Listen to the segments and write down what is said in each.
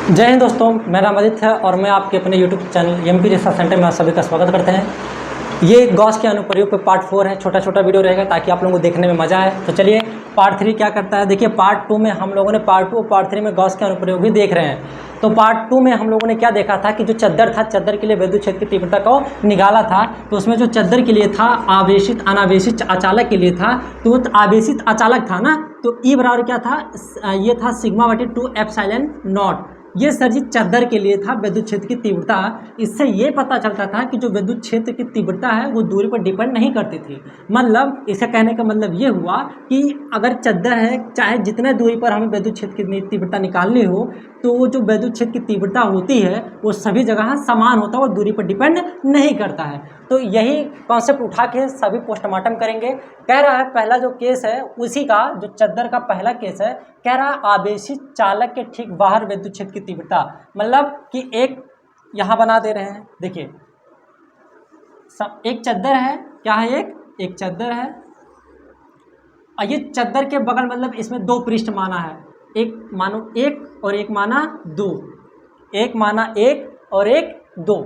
जय हिंद दोस्तों, मेरा नाम आदित्य है और मैं आपके अपने YouTube channel MP research centre में आप सभी का स्वागत करते हैं। ये गॉस के अनुप्रयोग पे पार्ट 4 है। छोटा छोटा वीडियो रहेगा ताकि आप लोगों को देखने में मजा आए। तो चलिए पार्ट 3 क्या करता है। देखिए पार्ट 2 में हम लोगों ने पार्ट 2 और पार्ट 3 में गॉस के अनुप्रयोग भी देख रहे हैं। तो पार्ट 2 में हम लोगों ने क्या देखा था कि जो चद्दर था, चद्दर के लिए विद्युत क्षेत्र की तीव्रता को निकाला था। तो उसमें जो चद्दर के लिए था आवेशित अनावेशित अचालक के लिए था, तो वो आवेशित अचालक था ना, तो ई बराबर क्या था, ये था सिग्मा बटे 2 एप्सिलॉन नॉट। ये सर जी चद्दर के लिए था विद्युत क्षेत्र की तीव्रता। इससे ये पता चलता था कि जो विद्युत क्षेत्र की तीव्रता है वो दूरी पर डिपेंड नहीं करती थी। मतलब इसका कहने का मतलब ये हुआ कि अगर चद्दर है, चाहे जितने दूरी पर हमें विद्युत क्षेत्र की तीव्रता निकालनी हो, तो वो जो विद्युत क्षेत्र की तीव्रता होती है वो सभी जगह समान होता है और दूरी पर डिपेंड नहीं करता है। तो यही कॉन्सेप्ट उठा के सभी पोस्टमार्टम करेंगे। कह रहा है पहला जो केस है उसी का, जो चद्दर का पहला केस है, कह रहा है आवेशित चालक के ठीक बाहर विद्युत क्षेत्र की तीव्रता। मतलब कि एक यहाँ बना दे रहे हैं, देखिए एक चद्दर है, क्या है, एक चद्दर है और ये चद्दर के बगल, मतलब इसमें दो पृष्ठ माना है, एक मानो एक और एक माना दो, एक माना एक और एक दो।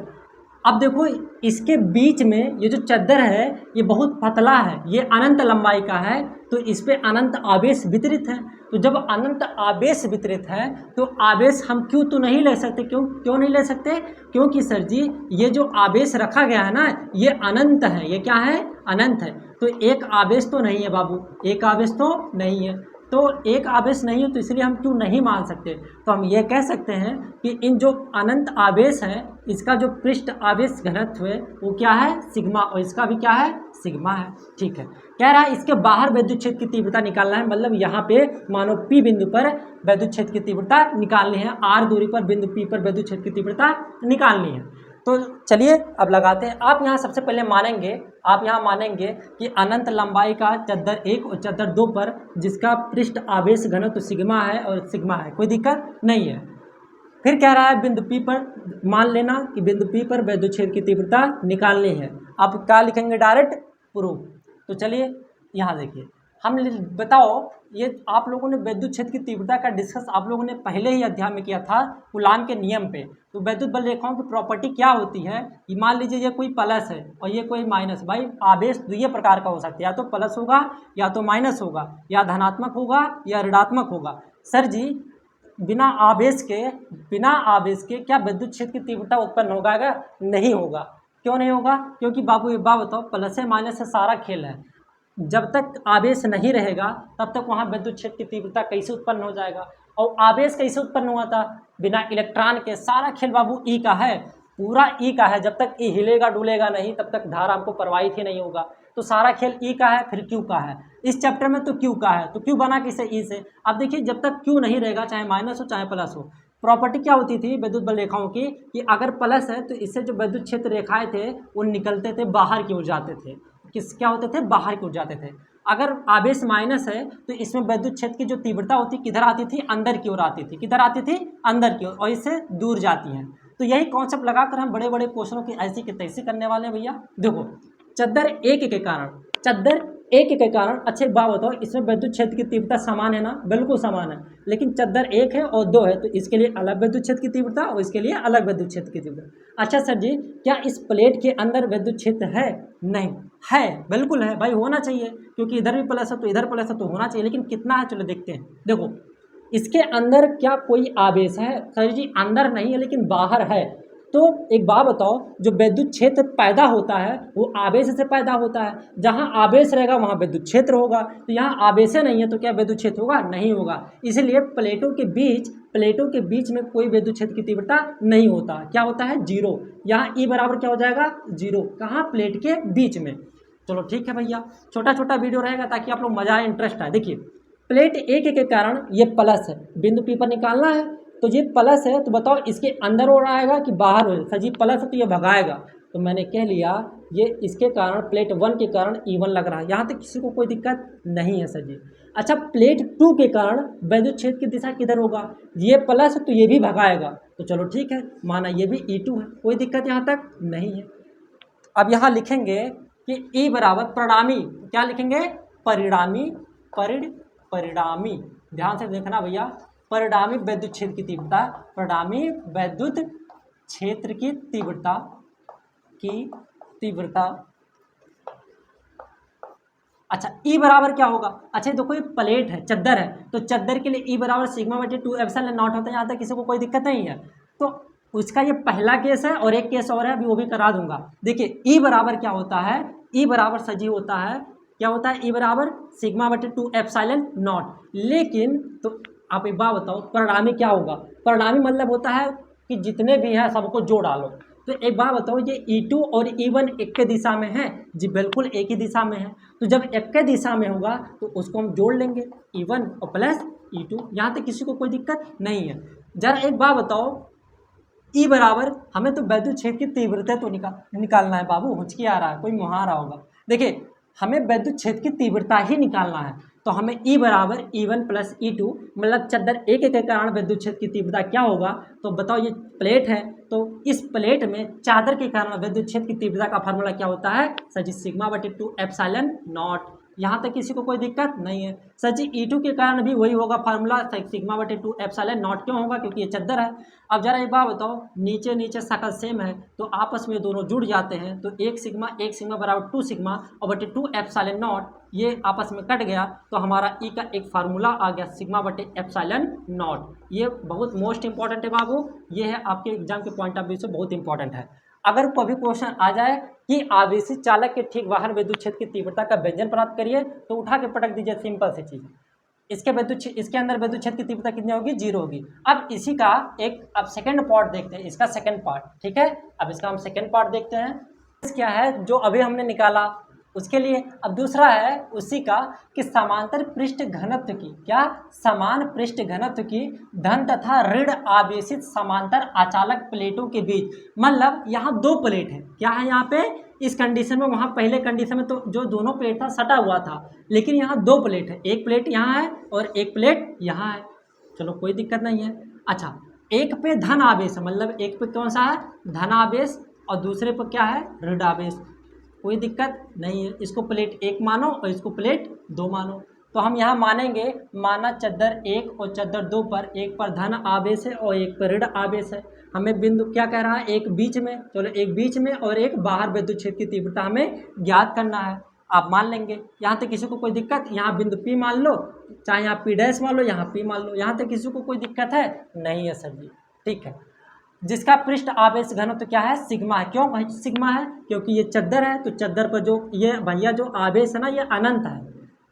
अब देखो इसके बीच में ये जो चद्दर है ये बहुत पतला है, ये अनंत लंबाई का है, तो इस पे अनंत आवेश वितरित है। तो जब अनंत आवेश वितरित है तो आवेश हम क्यों तो नहीं ले सकते। क्यों नहीं ले सकते? क्योंकि सर जी ये जो आवेश रखा गया है ना, ये अनंत है। ये क्या है? अनंत है। तो एक आवेश तो नहीं है बाबू, एक आवेश तो नहीं है। तो एक आवेश नहीं है तो इसलिए हम क्यों नहीं मान सकते। तो हम ये कह सकते हैं कि इन जो अनंत आवेश है इसका जो पृष्ठ आवेश घनत्व है वो क्या है? सिग्मा, और इसका भी क्या है? सिग्मा है। ठीक है। कह रहा है इसके बाहर विद्युत क्षेत्र की तीव्रता निकालना है, मतलब यहाँ पे मानो P बिंदु पर विद्युत क्षेत्र की तीव्रता निकालनी है, R दूरी पर बिंदु P पर विद्युत क्षेत्र की तीव्रता निकालनी है। तो चलिए अब लगाते हैं। आप यहाँ सबसे पहले मानेंगे, आप यहाँ मानेंगे कि अनंत लंबाई का चद्दर 1 और चद्दर 2 पर जिसका पृष्ठ आवेश घनत्व सिग्मा है और सिग्मा है, कोई दिक्कत नहीं है। फिर कह रहा है बिंदु P पर मान लेना कि बिंदु P पर विद्युत क्षेत्र की तीव्रता निकालनी है। आप क्या लिखेंगे? Direct proof. तो चलिए यहाँ देखिए, हम बताओ, ये आप लोगों ने विद्युत क्षेत्र की तीव्रता का डिस्कस आप लोगों ने पहले ही अध्याय में किया था कूलाम के नियम पे। तो विद्युत बल रेखाओं की प्रॉपर्टी क्या होती है कि मान लीजिए ये कोई प्लस है और ये कोई माइनस। भाई आवेश दुइये प्रकार का हो सकता है, या तो प्लस होगा या तो माइनस होगा, या धनात्मक होगा या ऋणात्मक होगा। सर जी बिना आवेश के क्या विद्युत क्षेत्र की तीव्रता उत्पन्न होगा? नहीं होगा। क्यों नहीं होगा? क्योंकि बाबू एक बात बताओ, प्लस से माइनस से सारा खेल है। जब तक आवेश नहीं रहेगा तब तक वहाँ विद्युत क्षेत्र की तीव्रता कैसे उत्पन्न हो जाएगा? और आवेश कैसे उत्पन्न हुआ था? बिना इलेक्ट्रॉन के। सारा खेल बाबू ई का है, पूरा ई का है। जब तक ई हिलेगा डुलेगा नहीं तब तक धारा हमको प्रवाहित ही नहीं होगा। तो सारा खेल ई का है। फिर क्यू का है इस चैप्टर में, तो क्यू का है, तो क्यू बना किसे? ई से। अब देखिए जब तक क्यू नहीं रहेगा, चाहे माइनस हो चाहे प्लस हो, प्रॉपर्टी क्या होती थी विद्युत बल रेखाओं की कि अगर प्लस है तो इससे जो विद्युत क्षेत्र रेखाएं थे वो निकलते थे, बाहर की ओर जाते थे। क्या होते थे? बाहर की ओर जाते थे। अगर आवेश माइनस है तो इसमें विद्युत क्षेत्र की जो तीव्रता होती किधर आती थी? अंदर की ओर आती थी। किधर आती थी? अंदर की ओर, और इससे दूर जाती हैं। तो यही कॉन्सेप्ट लगाकर हम बड़े बड़े क्वेश्चनों की ऐसी की तैसी करने वाले हैं भैया। देखो चद्दर एक के कारण अच्छे बात बताओ, इसमें विद्युत क्षेत्र की तीव्रता समान है ना? बिल्कुल समान है। लेकिन चद्दर 1 है और 2 है तो इसके लिए अलग विद्युत क्षेत्र की तीव्रता और इसके लिए अलग विद्युत क्षेत्र की तीव्रता। अच्छा सर जी क्या इस प्लेट के अंदर विद्युत क्षेत्र है? नहीं है, बिल्कुल है भाई, होना चाहिए, क्योंकि इधर भी प्लस है तो इधर प्लस है तो होना चाहिए। लेकिन कितना है? चलो देखते हैं। देखो इसके अंदर क्या कोई आवेश है? सर जी अंदर नहीं है लेकिन बाहर है। तो एक बात बताओ, जो विद्युत क्षेत्र पैदा होता है वो आवेश से पैदा होता है। जहाँ आवेश रहेगा वहाँ विद्युत क्षेत्र होगा। तो यहाँ आवेश नहीं है तो क्या विद्युत क्षेत्र होगा? नहीं होगा। इसलिए प्लेटों के बीच में कोई विद्युत क्षेत्र की तीव्रता नहीं होता। क्या होता है? जीरो। यहाँ ई बराबर क्या हो जाएगा? जीरो। कहाँ? प्लेट के बीच में। चलो ठीक है भैया, छोटा छोटा वीडियो रहेगा ताकि आप लोग मजा आए, इंटरेस्ट आए। देखिए प्लेट एक के कारण ये प्लस है, बिंदु पी पर निकालना है। तो ये प्लस है तो बताओ इसके अंदर हो रहा आएगा कि बाहर हो? सर जी प्लस है तो ये भगाएगा। तो मैंने कह लिया ये इसके कारण, प्लेट 1 के कारण E1 लग रहा है। यहाँ तक किसी को कोई दिक्कत नहीं है सर जी। अच्छा प्लेट 2 के कारण विद्युत क्षेत्र की दिशा किधर होगा? ये प्लस है तो ये भी भगाएगा। तो चलो ठीक है, माना ये भी E2 है, कोई दिक्कत यहाँ तक नहीं है। अब यहाँ लिखेंगे कि E बराबर परिणामी, क्या लिखेंगे? परिणामी। ध्यान से देखना भैया, परिणामी वैद्युत क्षेत्र की तीव्रता, परिणामी वैद्युत क्षेत्र की तीव्रता। अच्छा ई बराबर क्या होगा? अच्छा देखो ये प्लेट है, चद्दर है, तो चद्दर के लिए ई बराबर सिग्मा बटे 2 एप्सिलॉन नॉट होता है। यहाँ तक किसी को कोई दिक्कत नहीं है। तो उसका ये पहला केस है और एक केस और है, अभी वो भी करा दूंगा। देखिए ई बराबर क्या होता है? ई बराबर सजी होता है, क्या होता है? ई बराबर सिग्मा बटे 2 एप्सिलॉन नॉट। लेकिन तो आप एक बात बताओ, परिणामी क्या होगा? परिणामी मतलब होता है कि जितने भी हैं सबको जोड़ डालो। तो एक बात बताओ, ये E2 और E1 एक के दिशा में है जी? बिल्कुल एक ही दिशा में है। तो जब एक के दिशा में होगा तो उसको हम जोड़ लेंगे, E1 और प्लस E2। यहाँ तक किसी को कोई दिक्कत नहीं है। जरा एक बात बताओ, E बराबर हमें तो वैद्युत क्षेत्र की तीव्रता तो निकालना है बाबू। हुचकी आ रहा है, कोई मुहारा होगा। देखिए हमें वैद्युत क्षेत्र की तीव्रता ही निकालना है, तो हमें E बराबर E1 प्लस E2 मतलब चद्दर एक के कारण वैद्युत क्षेत्र की तीव्रता क्या होगा? तो बताओ, ये प्लेट है, तो इस प्लेट में चादर के कारण वैद्युत क्षेत्र की तीव्रता का फार्मूला क्या होता है? सर जी सिग्मा बटे 2 एप्सिलॉन नॉट। यहाँ तक किसी को कोई दिक्कत नहीं है। सर जी E2 के कारण भी वही होगा फार्मूला, सिग्मा बटे 2 एप्सिलॉन नॉट। क्यों होगा? क्योंकि ये चद्दर है। अब जरा एक बात बताओ, नीचे नीचे शकल सेम है तो आपस में दोनों जुड़ जाते हैं, तो एक सिग्मा बराबर 2 सिग्मा और बटे 2 एप्सिलॉन नॉट, ये आपस में कट गया तो हमारा ई का एक फार्मूला आ गया सिग्मा बटे एप्सिलॉन नॉट। ये बहुत मोस्ट इंपॉर्टेंट है बाबू, ये है आपके एग्जाम के पॉइंट ऑफ व्यू से बहुत इंपॉर्टेंट है। अगर कभी क्वेश्चन आ जाए कि आवेशित चालक के ठीक बाहर विद्युत क्षेत्र की तीव्रता का व्यंजन प्राप्त करिए, तो उठा के पटक दीजिए, सिंपल सी चीज़। इसके अंदर विद्युत क्षेत्र की तीव्रता कितनी होगी? 0 होगी। अब इसी का एक अब सेकंड पार्ट देखते हैं, इसका सेकंड पार्ट, ठीक है। अब इसका हम सेकंड पार्ट देखते हैं, क्या है जो अभी हमने निकाला उसके लिए। अब दूसरा है उसी का कि समांतर पृष्ठ घनत्व की, क्या? समान पृष्ठ घनत्व की धन तथा ऋण आवेशित समांतर आचालक प्लेटों के बीच। मतलब यहाँ दो प्लेट है, क्या है यहाँ पे? इस कंडीशन में, वहाँ पहले कंडीशन में तो जो दोनों प्लेट था सटा हुआ था, लेकिन यहाँ दो प्लेट है, एक प्लेट यहाँ है और एक प्लेट यहाँ है। चलो कोई दिक्कत नहीं है। अच्छा एक पे धन आवेश है, मतलब एक पे कौन सा है? धन आवेश, और दूसरे पर क्या है? ऋण आवेश। कोई दिक्कत नहीं है। इसको प्लेट 1 मानो और इसको प्लेट 2 मानो। तो हम यहाँ मानेंगे, माना चद्दर 1 और चद्दर 2 पर, एक पर धन आवेश है और एक पर ऋण आवेश है। हमें बिंदु क्या कह रहा है? एक बीच में। चलो एक बीच में और एक बाहर विद्युत क्षेत्र की तीव्रता हमें ज्ञात करना है। आप मान लेंगे, यहाँ तक किसी को कोई दिक्कत? यहाँ बिंदु P मान लो, चाहे यहाँ P डैश मान लो, यहाँ P मान लो, यहाँ तक किसी को कोई दिक्कत है? नहीं है सर जी, ठीक है। जिसका पृष्ठ आवेश घनत्व तो क्या है? सिग्मा है। क्यों भाई सिग्मा है? क्योंकि ये चद्दर है, तो चद्दर पर जो ये भैया जो आवेश है ना, ये अनंत है।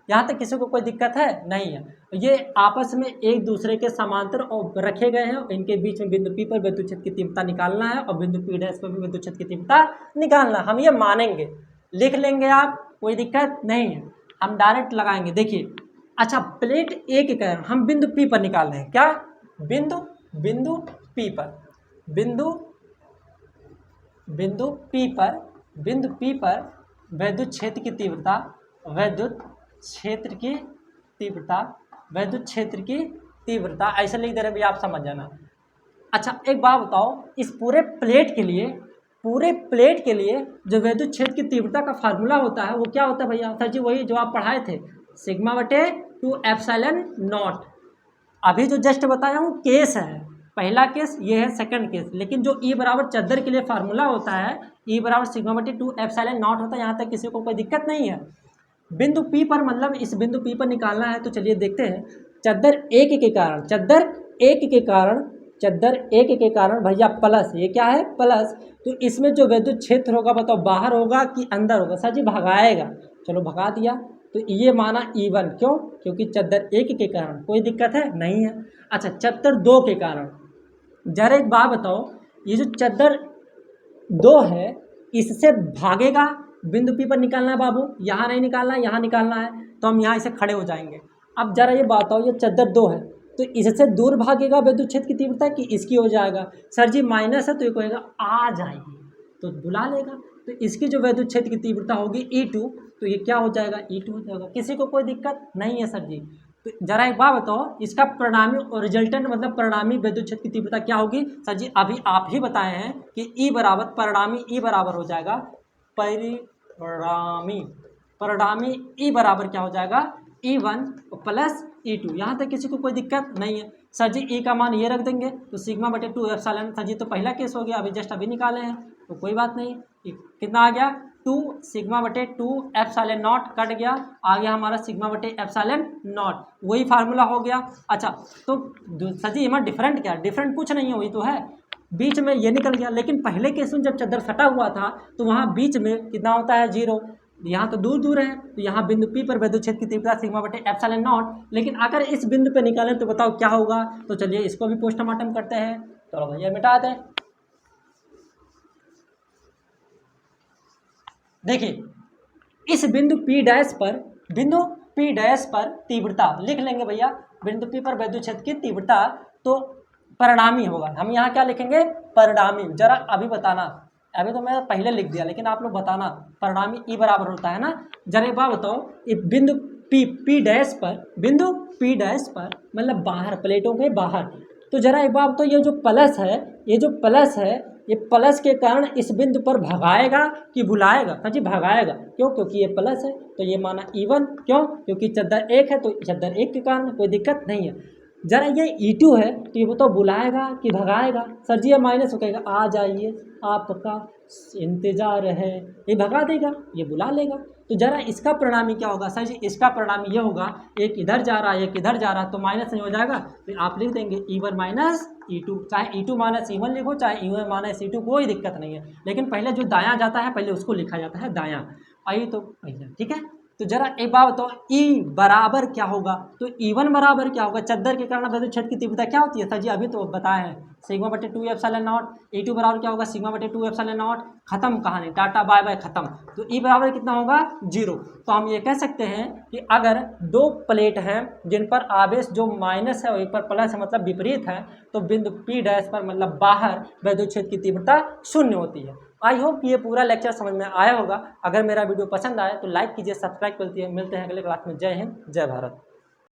यहाँ तक किसी को कोई दिक्कत है? नहीं है। ये आपस में एक दूसरे के समांतर और रखे गए हैं, इनके बीच में बिंदु P पर विद्युत क्षेत्र की तीव्रता निकालना है और बिंदु P डैश पर भी विद्युत क्षेत्र की तीव्रता निकालना है। हम ये मानेंगे, लिख लेंगे आप, कोई दिक्कत नहीं है। हम डायरेक्ट लगाएंगे। देखिए अच्छा प्लेट ए के कारण हम बिंदु P पर निकाल रहे हैं, क्या? बिंदु P पर, बिंदु P पर वैद्युत क्षेत्र की तीव्रता, ऐसे लिख दे रहे भैया, आप समझ जाना। अच्छा एक बात बताओ, इस पूरे प्लेट के लिए जो विद्युत क्षेत्र की तीव्रता का फार्मूला होता है वो क्या होता है भैया? सर जी वही जो आप पढ़ाए थे, सिग्मा बटे 2 एप्सिलॉन नॉट। अभी जो जस्ट बताया हूँ केस है, पहला केस ये है, सेकंड केस। लेकिन जो ई बराबर चद्दर के लिए फार्मूला होता है, ई बराबर सिग्मा बटे 2 एप्सिलॉन नॉट होता है। यहाँ तक किसी को कोई दिक्कत नहीं है। बिंदु P पर, मतलब इस बिंदु P पर निकालना है, तो चलिए देखते हैं। चद्दर एक के कारण भैया प्लस, ये क्या है? प्लस। तो इसमें जो विद्युत क्षेत्र होगा बताओ बाहर होगा कि अंदर होगा? सर जी भगाएगा। चलो भगा दिया, तो ये माना E1। क्यों? क्योंकि चद्दर 1 के कारण। कोई दिक्कत है? नहीं है। अच्छा चद्दर 2 के कारण, जरा एक बात बताओ, ये जो चद्दर 2 है इससे भागेगा, बिंदु P पर निकालना है बाबू, यहाँ नहीं निकालना है, यहाँ निकालना है। तो हम यहाँ इसे खड़े हो जाएंगे। अब जरा ये बताओ, ये चद्दर 2 है तो इससे दूर भागेगा विद्युत क्षेत्र की तीव्रता कि इसकी हो जाएगा? सर जी माइनस है तो ये कहेगा आ जाएगी, तो बुला लेगा। तो इसकी जो विद्युत क्षेत्र की तीव्रता होगी E2, तो ये क्या हो जाएगा? E2 हो जाएगा। किसी को कोई दिक्कत नहीं है सर जी। तो जरा एक बात बताओ, इसका परिणामी और रिजल्टेंट मतलब परिणामी विद्युत क्षेत्र की तीव्रता क्या होगी? सर जी अभी आप ही बताए हैं कि E बराबर परिणामी, E बराबर हो जाएगा परिणामी E बराबर क्या हो जाएगा? E1 plus E2। यहाँ तक किसी को कोई दिक्कत नहीं है। सर जी ई का मान ये रख देंगे तो सिग्मा बटे 2 एप्सिलॉन। सर जी तो पहला केस हो गया, अभी जस्ट अभी निकाले हैं तो कोई बात नहीं। कितना आ गया 2 सिग्मा बटे 2 एप्सिलॉन नॉट, कट गया, आ गया हमारा सिग्मा बटे एप्सिलॉन नॉट, वही फार्मूला हो गया। अच्छा तो सर जी यहाँ डिफरेंट क्या, डिफरेंट कुछ नहीं है, वही तो है, बीच में ये निकल गया। लेकिन पहले केस में जब चद्दर सटा हुआ था तो वहाँ बीच में कितना होता है 0, यहाँ तो दूर दूर है तो यहाँ बिंदु P पर वैद्युत की तीव्रता सिग्मा बटे एप्सिलॉन नॉट। लेकिन अगर इस बिंदु पे निकालें तो बताओ क्या होगा। तो चलिए इसको भी पोस्टमार्टम करते हैं, चलो भैया मिटा दें। देखिए इस बिंदु P डैश पर, बिंदु P डैश पर तीव्रता लिख लेंगे भैया, बिंदु P पर वैद्युत क्षेत्र की तीव्रता तो परिणामी होगा। हम यहाँ क्या लिखेंगे, परिणामी। जरा अभी बताना, अभी तो मैं पहले लिख दिया लेकिन आप लोग बताना परिणामी ई बराबर होता है ना। जरा एक बात बताओ, बिंदु P डैश पर, बिंदु P डैश पर मतलब बाहर, प्लेटों के बाहर, तो जरा एक बात बताओ ये जो प्लस है, ये जो प्लस है, ये प्लस के कारण इस बिंदु पर भगाएगा कि बुलाएगा। हाँ जी भगाएगा, क्यों, क्योंकि ये प्लस है तो ये माना E1, क्यों, क्योंकि चद्दर 1 है तो चद्दर 1 के कारण कोई दिक्कत नहीं है। जरा ये E2 है तो ये बताओ बुलाएगा कि भगाएगा। सर जी ये माइनस हो कहेगा आ जाइए आपका इंतजार है, ये भगा देगा, ये बुला लेगा। तो जरा इसका परिणामी क्या होगा, सर जी इसका परिणामी ये होगा, एक इधर जा रहा है एक इधर जा रहा है तो माइनस नहीं हो जाएगा, फिर आप लिख देंगे E1 माइनस E2, चाहे E2 माइनस E1 लिखो चाहे E1 माइनस E2, कोई दिक्कत नहीं है। लेकिन पहले जो दायां जाता है पहले उसको लिखा जाता है दायां। आइए तो पहले ठीक है। तो जरा एक बात बताओ E बराबर क्या होगा, तो E1 बराबर क्या होगा, चद्दर के कारण वैद्युत क्षेत्र की तीव्रता क्या होती है, सर जी अभी तो बताए हैं सिग्मा बटे 2 एप्सिलॉन नॉट। E2 बराबर क्या होगा, सिग्मा बटे 2 एप्सिलॉन नॉट, खत्म कहानी, टाटा बाय बाय खत्म। तो E बराबर कितना होगा 0। तो हम ये कह सकते हैं कि अगर दो प्लेट हैं जिन पर आवेश जो माइनस है और एक पर प्लस है मतलब विपरीत है, तो बिंदु P डैश पर मतलब बाहर वैद्युत क्षेत्र की तीव्रता 0 होती है। आई होप ये पूरा लेक्चर समझ में आया होगा। अगर मेरा वीडियो पसंद आए तो लाइक कीजिए, सब्सक्राइब कीजिए। मिलते हैं अगले क्लास में। जय हिंद, जय भारत।